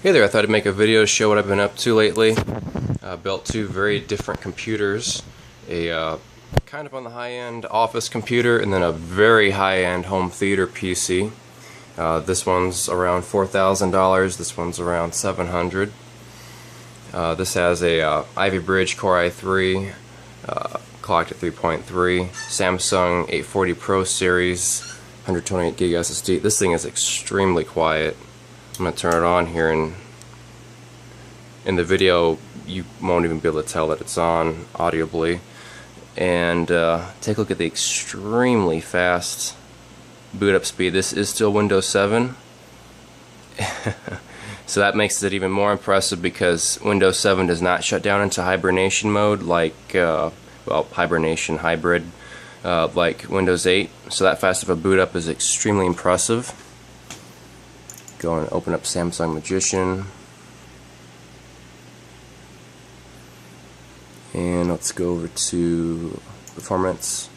Hey there, I thought I'd make a video to show what I've been up to lately. Built two very different computers. A kind of on the high-end office computer and then a very high-end home theater PC. This one's around $4,000, this one's around $700. This has a Ivy Bridge Core i3, clocked at 3.3, Samsung 840 Pro Series, 128 gig SSD. This thing is extremely quiet. I'm going to turn it on here, and in the video you won't even be able to tell that it's on audibly. And take a look at the extremely fast boot up speed. This is still Windows 7. So that makes it even more impressive because Windows 7 does not shut down into hibernation mode like, well, hibernation hybrid like Windows 8. So that fast of a boot up is extremely impressive. Go and open up Samsung Magician. And let's go over to performance.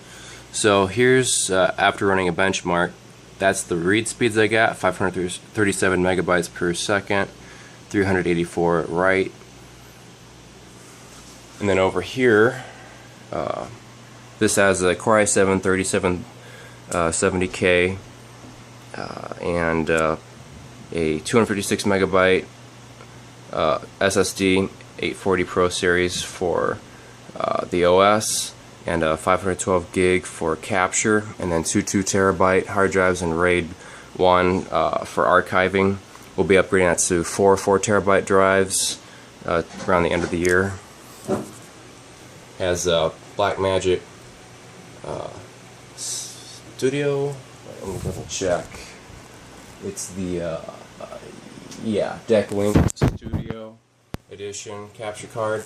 So here's after running a benchmark. That's the read speeds I got, 537 megabytes per second, 384 write. And then over here, this has a Core i7 3770K and a 256 megabyte SSD 840 Pro Series for the OS, and a 512 gig for capture, and then two 2 terabyte hard drives and RAID 1 for archiving. We'll be upgrading that to 4 terabyte drives around the end of the year. Has Blackmagic Studio. Let me double check. It's the yeah, DeckLink Studio Edition capture card.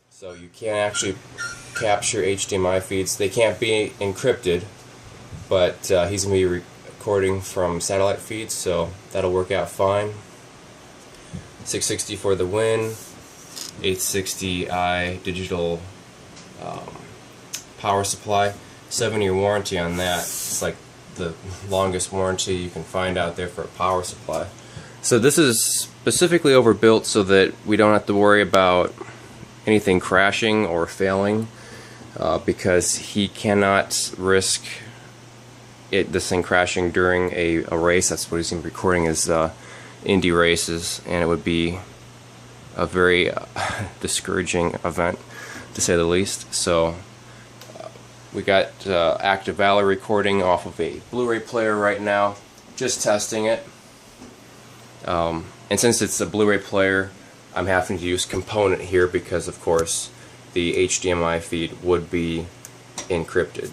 So you can actually capture HDMI feeds. They can't be encrypted, but he's going to be recording from satellite feeds, so that'll work out fine. 660 for the win. 860i digital power supply. 7-year warranty on that. It's like the longest warranty you can find out there for a power supply. So this is specifically overbuilt so that we don't have to worry about anything crashing or failing, because he cannot risk this thing crashing during a race. That's what he's going to be recording, is Indy races, and it would be a very discouraging event, to say the least. So we got Active Valor recording off of a Blu-ray player right now, just testing it. And since it's a Blu-ray player, I'm having to use Component here because, of course, the HDMI feed would be encrypted.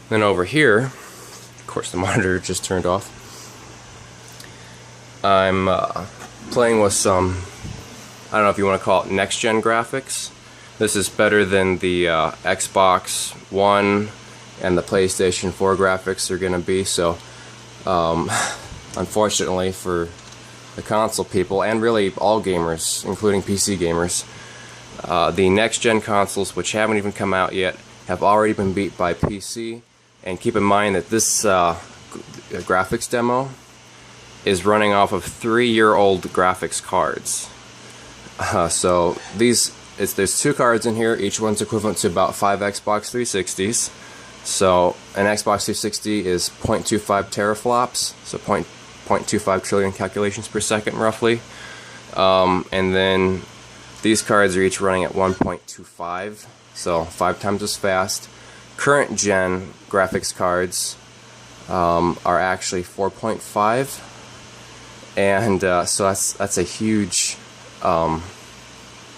Then over here, of course the monitor just turned off, I'm playing with some, I don't know if you want to call it next-gen graphics. This is better than the Xbox One and the PlayStation 4 graphics are going to be. So unfortunately for the console people, and really all gamers, including PC gamers, the next-gen consoles, which haven't even come out yet, have already been beat by PC. And keep in mind that this graphics demo is running off of 3-year-old graphics cards. So there's 2 cards in here. Each one's equivalent to about 5 Xbox 360s. So an Xbox 360 is 0.25 teraflops, so 0.25 trillion calculations per second roughly. And then these cards are each running at 1.25, so 5 times as fast. Current gen graphics cards are actually 4.5, and so that's a huge amount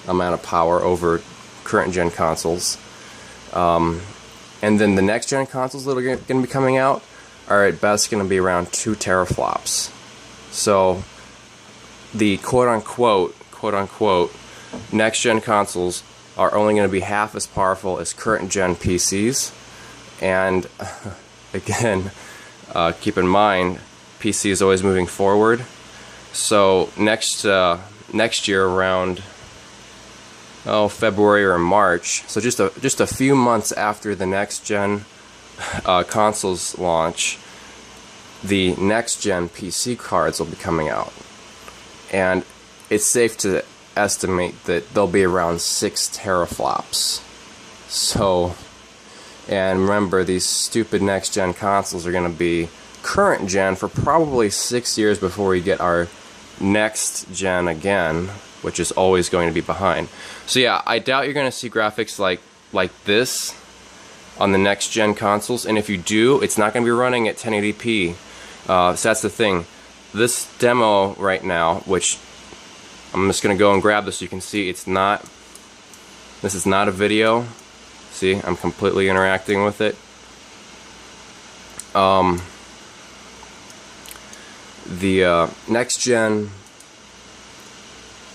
of power over current gen consoles. And then the next gen consoles that are going to be coming out are at best going to be around 2 teraflops. So the quote-unquote next-gen consoles are only going to be half as powerful as current-gen PCs. And again, keep in mind, PC is always moving forward. So next year around February or March, so just a few months after the next-gen consoles launch, the next-gen PC cards will be coming out. and it's safe to estimate that they'll be around 6 teraflops. So, and remember, these stupid next-gen consoles are going to be current gen for probably 6 years before we get our next gen again, which is always going to be behind. So yeah, I doubt you're going to see graphics like this on the next gen consoles, and if you do, it's not going to be running at 1080p. So that's the thing. This demo right now, which I'm just going to go and grab this so you can see this is not a video. See, I'm completely interacting with it. The next gen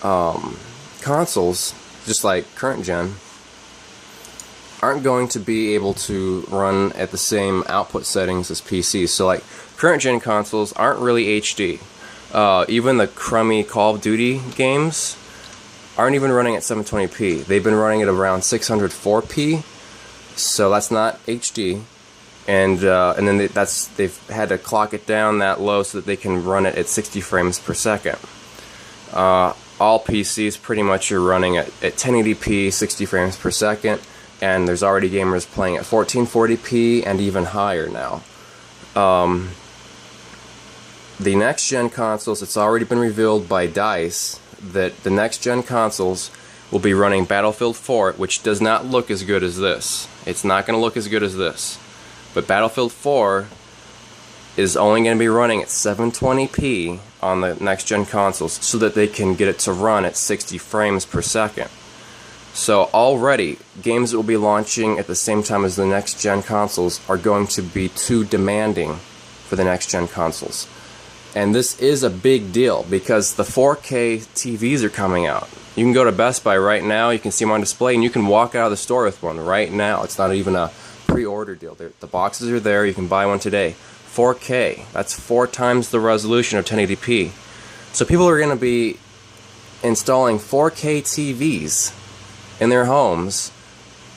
consoles, just like current gen, aren't going to be able to run at the same output settings as PCs. So like current gen consoles aren't really HD. Even the crummy Call of Duty games aren't even running at 720p. They've been running at around 604p, so that's not HD. And then they've had to clock it down that low so that they can run it at 60 frames per second. All PCs pretty much are running at 1080p, 60 frames per second, and there's already gamers playing at 1440p and even higher now. The next gen consoles, it's already been revealed by DICE that the next gen consoles will be running Battlefield 4, which does not look as good as this. It's not going to look as good as this. But Battlefield 4 is only going to be running at 720p on the next gen consoles so that they can get it to run at 60 frames per second. So already, games that will be launching at the same time as the next gen consoles are going to be too demanding for the next gen consoles. And this is a big deal because the 4K TVs are coming out. You can go to Best Buy right now, you can see them on display, and you can walk out of the store with one right now. It's not even a pre-order deal. The boxes are there, you can buy one today. 4K, that's 4 times the resolution of 1080p. So people are going to be installing 4K TVs in their homes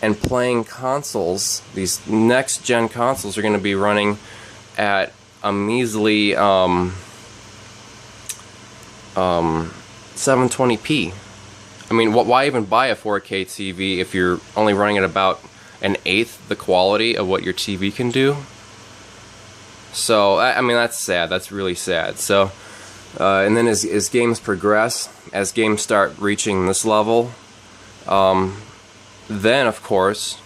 and playing consoles. These next gen consoles are going to be running at a measly 720p. I mean, why even buy a 4K TV if you're only running at about an eighth the quality of what your TV can do? So, I mean, that's sad. That's really sad. So, and then as games progress, as games start reaching this level, then, of course,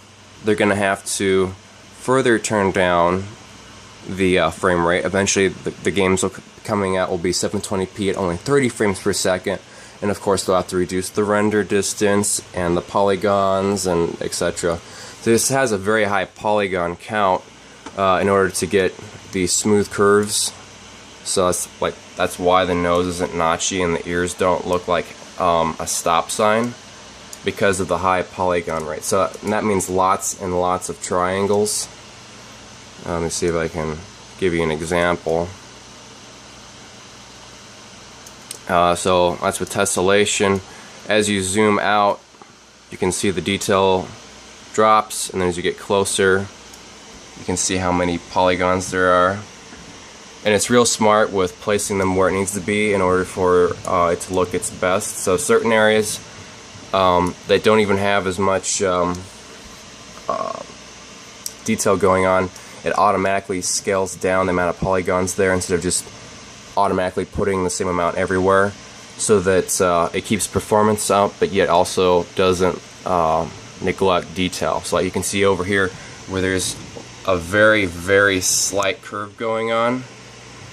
they're going to have to further turn down the frame rate. Eventually, the games coming out will be 720p at only 30 frames per second. And, of course, they'll have to reduce the render distance and the polygons and etc. So this has a very high polygon count in order to get the smooth curves. So that's why the nose isn't notchy and the ears don't look like a stop sign, because of the high polygon rate. So that means lots and lots of triangles. Let me see if I can give you an example. So that's with tessellation. As you zoom out, you can see the detail drops, and then as you get closer, you can see how many polygons there are. And it's real smart with placing them where it needs to be in order for it to look its best. So certain areas that don't even have as much detail going on, it automatically scales down the amount of polygons there instead of just automatically putting the same amount everywhere, so that it keeps performance up but yet also doesn't neglect detail. So like you can see over here where there's a very, very slight curve going on,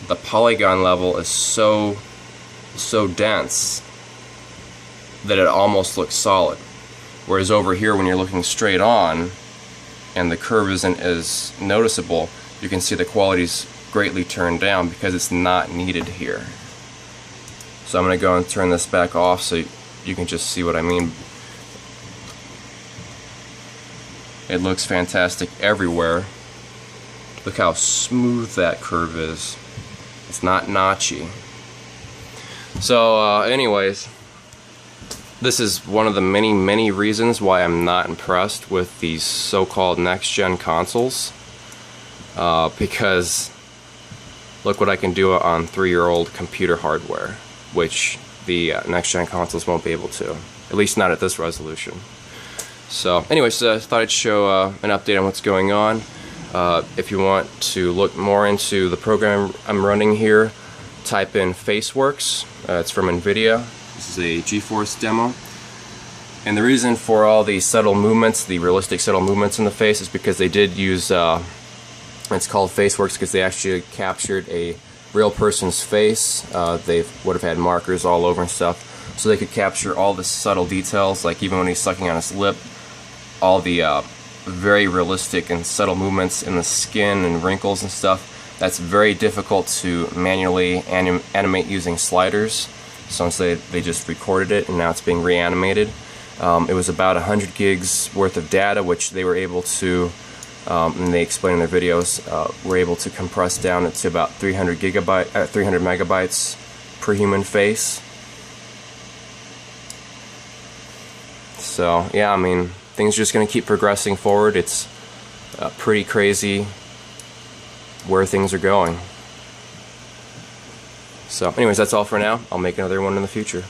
the polygon level is so dense that it almost looks solid. Whereas over here when you're looking straight on and the curve isn't as noticeable, you can see the quality's greatly turned down because it's not needed here. So I'm going to go and turn this back off so you can just see what I mean. It looks fantastic everywhere. Look how smooth that curve is. It's not notchy. So anyways, this is one of the many reasons why I'm not impressed with these so-called next-gen consoles. Because look what I can do on 3-year-old computer hardware, which the next-gen consoles won't be able to, at least not at this resolution. So anyways, thought I'd show an update on what's going on. If you want to look more into the program I'm running here, type in FaceWorks. It's from NVIDIA. This is a GeForce demo. And the reason for all the subtle movements, the realistic subtle movements in the face, is because they did use, it's called FaceWorks because they actually captured a real person's face. They would have had markers all over and stuff, so they could capture all the subtle details, like even when he's sucking on his lip, all the very realistic and subtle movements in the skin and wrinkles and stuff. That's very difficult to manually animate using sliders. So instead they just recorded it, and now it's being reanimated. It was about 100 gigs worth of data, which they were able to, and they explain in their videos, were able to compress down to about 300 megabytes per human face. So yeah, I mean, things are just going to keep progressing forward. It's pretty crazy where things are going. So anyways, that's all for now. I'll make another one in the future.